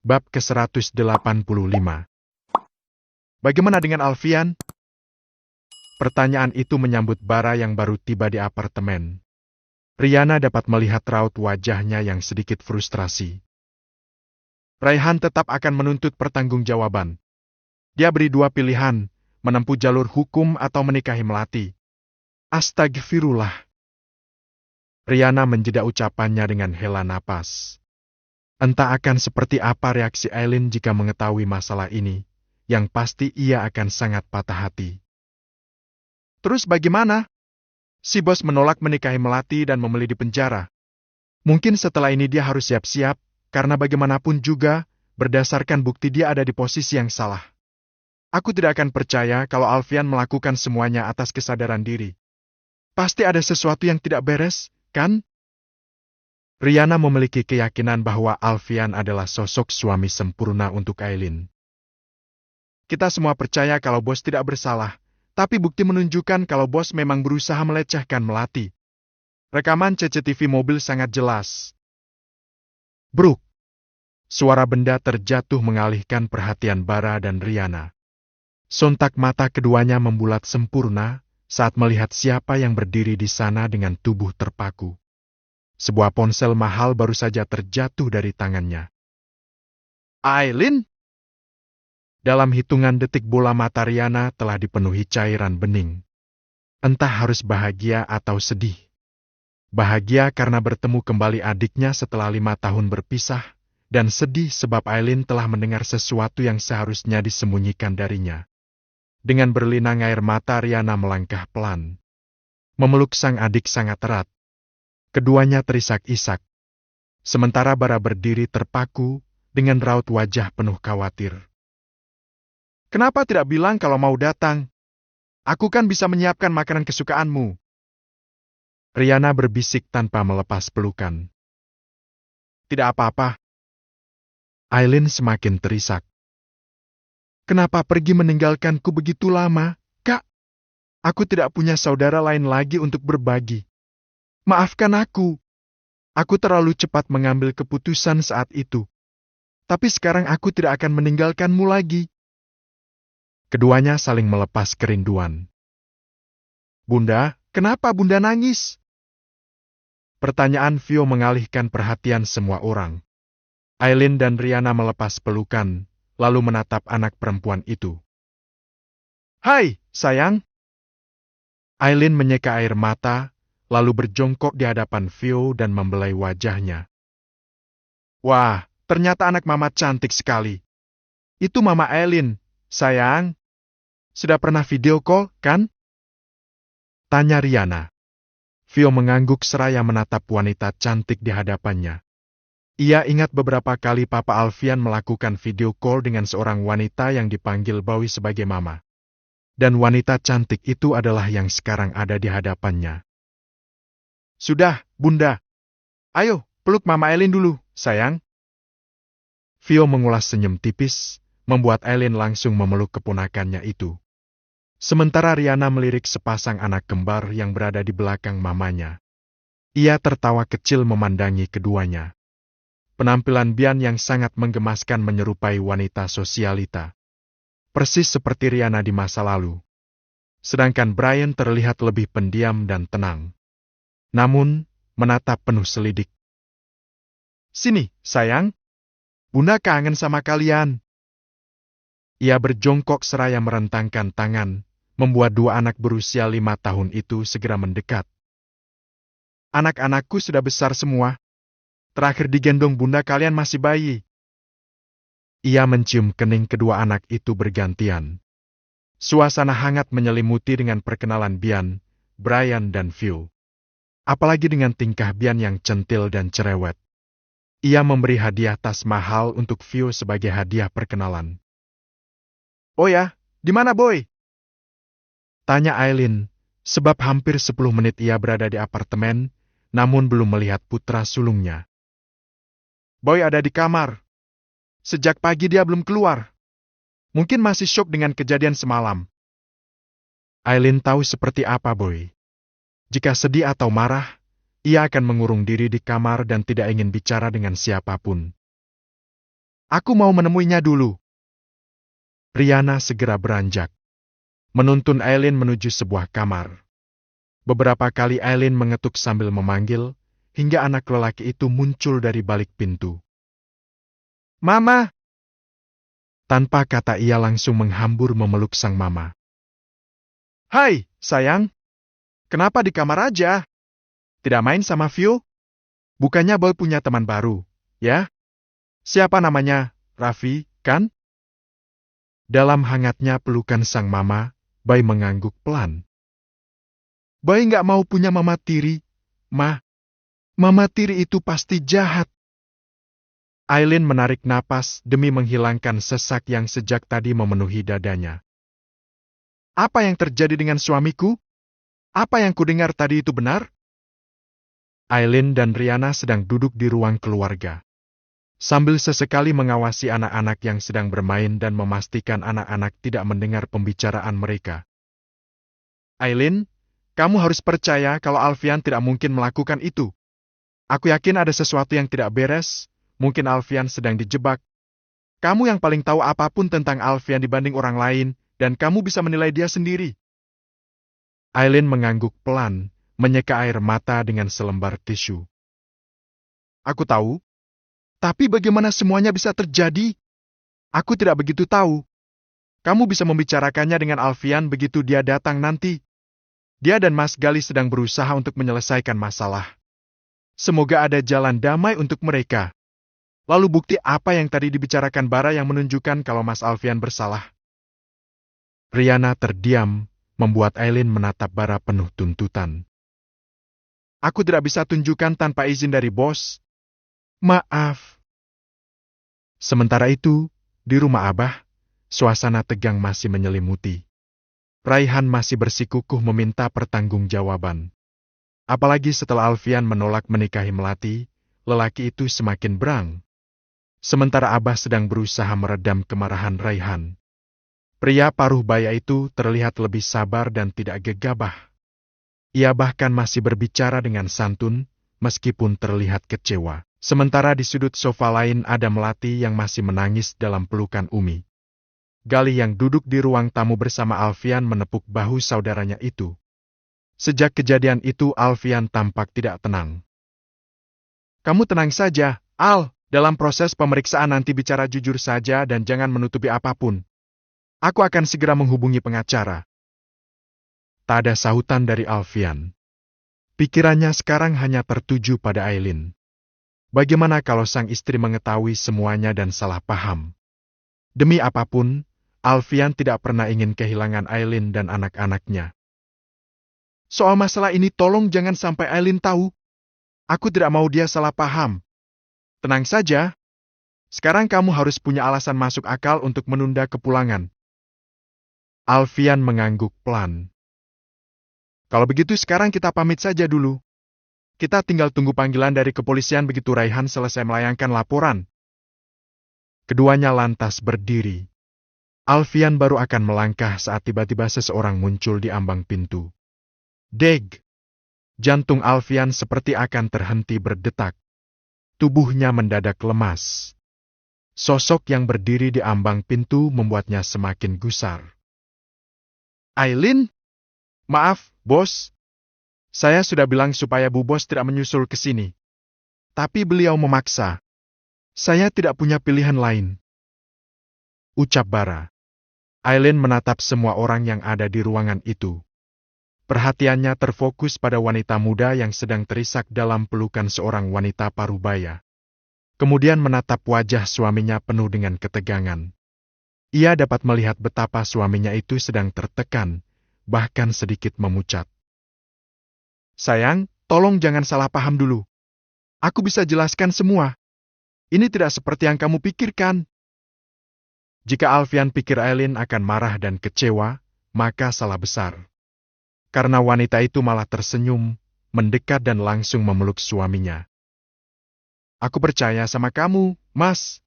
Bab ke-185. Bagaimana dengan Alfian? Pertanyaan itu menyambut Bara yang baru tiba di apartemen. Riana dapat melihat raut wajahnya yang sedikit frustrasi. Raihan tetap akan menuntut pertanggungjawaban. Dia beri dua pilihan, menempuh jalur hukum atau menikahi Melati. Astagfirullah. Riana menjeda ucapannya dengan hela napas. Entah akan seperti apa reaksi Aileen jika mengetahui masalah ini, yang pasti ia akan sangat patah hati. Terus bagaimana? Si bos menolak menikahi Melati dan membeli di penjara. Mungkin setelah ini dia harus siap-siap, karena bagaimanapun juga, berdasarkan bukti dia ada di posisi yang salah. Aku tidak akan percaya kalau Alfian melakukan semuanya atas kesadaran diri. Pasti ada sesuatu yang tidak beres, kan? Riana memiliki keyakinan bahwa Alfian adalah sosok suami sempurna untuk Aileen. Kita semua percaya kalau bos tidak bersalah, tapi bukti menunjukkan kalau bos memang berusaha melecehkan Melati. Rekaman CCTV mobil sangat jelas. Bruk. Suara benda terjatuh mengalihkan perhatian Bara dan Riana. Sontak mata keduanya membulat sempurna saat melihat siapa yang berdiri di sana dengan tubuh terpaku. Sebuah ponsel mahal baru saja terjatuh dari tangannya. Aileen? Dalam hitungan detik bola mata Riana telah dipenuhi cairan bening. Entah harus bahagia atau sedih. Bahagia karena bertemu kembali adiknya setelah 5 tahun berpisah, dan sedih sebab Aileen telah mendengar sesuatu yang seharusnya disembunyikan darinya. Dengan berlinang air mata Riana melangkah pelan. Memeluk sang adik sangat erat. Keduanya terisak-isak. Sementara Bara berdiri terpaku dengan raut wajah penuh khawatir. Kenapa tidak bilang kalau mau datang? Aku kan bisa menyiapkan makanan kesukaanmu. Riana berbisik tanpa melepas pelukan. Tidak apa-apa. Aileen semakin terisak. Kenapa pergi meninggalkanku begitu lama, Kak? Aku tidak punya saudara lain lagi untuk berbagi. Maafkan aku. Aku terlalu cepat mengambil keputusan saat itu. Tapi sekarang aku tidak akan meninggalkanmu lagi. Keduanya saling melepas kerinduan. Bunda, kenapa Bunda nangis? Pertanyaan Vio mengalihkan perhatian semua orang. Aileen dan Riana melepas pelukan, lalu menatap anak perempuan itu. Hai, sayang. Aileen menyeka air mata, lalu berjongkok di hadapan Vio dan membelai wajahnya. Wah, ternyata anak mama cantik sekali. Itu Mama Aileen, sayang. Sudah pernah video call, kan? Tanya Riana. Vio mengangguk seraya menatap wanita cantik di hadapannya. Ia ingat beberapa kali Papa Alfian melakukan video call dengan seorang wanita yang dipanggil Bawi sebagai Mama. Dan wanita cantik itu adalah yang sekarang ada di hadapannya. Sudah, Bunda. Ayo, peluk Mama Aileen dulu, sayang. Vio mengulas senyum tipis, membuat Aileen langsung memeluk keponakannya itu. Sementara Riana melirik sepasang anak kembar yang berada di belakang mamanya. Ia tertawa kecil memandangi keduanya. Penampilan Bian yang sangat menggemaskan menyerupai wanita sosialita. Persis seperti Riana di masa lalu. Sedangkan Brian terlihat lebih pendiam dan tenang. Namun, menatap penuh selidik. Sini, sayang. Bunda kangen sama kalian. Ia berjongkok seraya merentangkan tangan, membuat dua anak berusia 5 tahun itu segera mendekat. Anak-anakku sudah besar semua. Terakhir digendong bunda kalian masih bayi. Ia mencium kening kedua anak itu bergantian. Suasana hangat menyelimuti dengan perkenalan Bian, Brian dan Vio. Apalagi dengan tingkah Bian yang centil dan cerewet. Ia memberi hadiah tas mahal untuk Vio sebagai hadiah perkenalan. Oh ya, di mana Boy? Tanya Aileen, sebab hampir 10 menit ia berada di apartemen, namun belum melihat putra sulungnya. Boy ada di kamar. Sejak pagi dia belum keluar. Mungkin masih syok dengan kejadian semalam. Aileen tahu seperti apa Boy. Jika sedih atau marah, ia akan mengurung diri di kamar dan tidak ingin bicara dengan siapapun. Aku mau menemuinya dulu. Riana segera beranjak, menuntun Aileen menuju sebuah kamar. Beberapa kali Aileen mengetuk sambil memanggil, hingga anak lelaki itu muncul dari balik pintu. Mama! Tanpa kata ia langsung menghambur memeluk sang mama. Hai, sayang. Kenapa di kamar aja? Tidak main sama Vio? Bukannya Boy punya teman baru, ya? Siapa namanya? Raffi, kan? Dalam hangatnya pelukan sang mama, Boy mengangguk pelan. Boy nggak mau punya mama tiri, Ma. Mama tiri itu pasti jahat. Aileen menarik napas demi menghilangkan sesak yang sejak tadi memenuhi dadanya. Apa yang terjadi dengan suamiku? Apa yang kudengar tadi itu benar? Aileen dan Riana sedang duduk di ruang keluarga, sambil sesekali mengawasi anak-anak yang sedang bermain dan memastikan anak-anak tidak mendengar pembicaraan mereka. Aileen, kamu harus percaya kalau Alfian tidak mungkin melakukan itu. Aku yakin ada sesuatu yang tidak beres, mungkin Alfian sedang dijebak. Kamu yang paling tahu apapun tentang Alfian dibanding orang lain, dan kamu bisa menilai dia sendiri. Aileen mengangguk pelan, menyeka air mata dengan selembar tisu. Aku tahu, tapi bagaimana semuanya bisa terjadi? Aku tidak begitu tahu. Kamu bisa membicarakannya dengan Alfian begitu dia datang nanti. Dia dan Mas Gali sedang berusaha untuk menyelesaikan masalah. Semoga ada jalan damai untuk mereka. Lalu bukti apa yang tadi dibicarakan Bara yang menunjukkan kalau Mas Alfian bersalah? Riana terdiam, membuat Aileen menatap Bara penuh tuntutan. Aku tidak bisa tunjukkan tanpa izin dari bos. Maaf. Sementara itu, di rumah Abah, suasana tegang masih menyelimuti. Raihan masih bersikukuh meminta pertanggungjawaban. Apalagi setelah Alfian menolak menikahi Melati, lelaki itu semakin berang. Sementara Abah sedang berusaha meredam kemarahan Raihan. Pria paruh baya itu terlihat lebih sabar dan tidak gegabah. Ia bahkan masih berbicara dengan santun, meskipun terlihat kecewa. Sementara di sudut sofa lain ada Melati yang masih menangis dalam pelukan Umi. Gali yang duduk di ruang tamu bersama Alfian menepuk bahu saudaranya itu. Sejak kejadian itu Alfian tampak tidak tenang. Kamu tenang saja, Al. Dalam proses pemeriksaan nanti bicara jujur saja dan jangan menutupi apapun. Aku akan segera menghubungi pengacara. Tak ada sahutan dari Alfian. Pikirannya sekarang hanya tertuju pada Aileen. Bagaimana kalau sang istri mengetahui semuanya dan salah paham? Demi apapun, Alfian tidak pernah ingin kehilangan Aileen dan anak-anaknya. Soal masalah ini tolong jangan sampai Aileen tahu. Aku tidak mau dia salah paham. Tenang saja. Sekarang kamu harus punya alasan masuk akal untuk menunda kepulangan. Alfian mengangguk pelan. Kalau begitu sekarang kita pamit saja dulu. Kita tinggal tunggu panggilan dari kepolisian begitu Raihan selesai melayangkan laporan. Keduanya lantas berdiri. Alfian baru akan melangkah saat tiba-tiba seseorang muncul di ambang pintu. Deg! Jantung Alfian seperti akan terhenti berdetak. Tubuhnya mendadak lemas. Sosok yang berdiri di ambang pintu membuatnya semakin gusar. Aileen? Maaf, bos. Saya sudah bilang supaya Bu Bos tidak menyusul ke sini. Tapi beliau memaksa. Saya tidak punya pilihan lain. Ucap Bara. Aileen menatap semua orang yang ada di ruangan itu. Perhatiannya terfokus pada wanita muda yang sedang terisak dalam pelukan seorang wanita parubaya. Kemudian menatap wajah suaminya penuh dengan ketegangan. Ia dapat melihat betapa suaminya itu sedang tertekan, bahkan sedikit memucat. Sayang, tolong jangan salah paham dulu. Aku bisa jelaskan semua. Ini tidak seperti yang kamu pikirkan. Jika Alfian pikir Aileen akan marah dan kecewa, maka salah besar. Karena wanita itu malah tersenyum, mendekat dan langsung memeluk suaminya. Aku percaya sama kamu, Mas.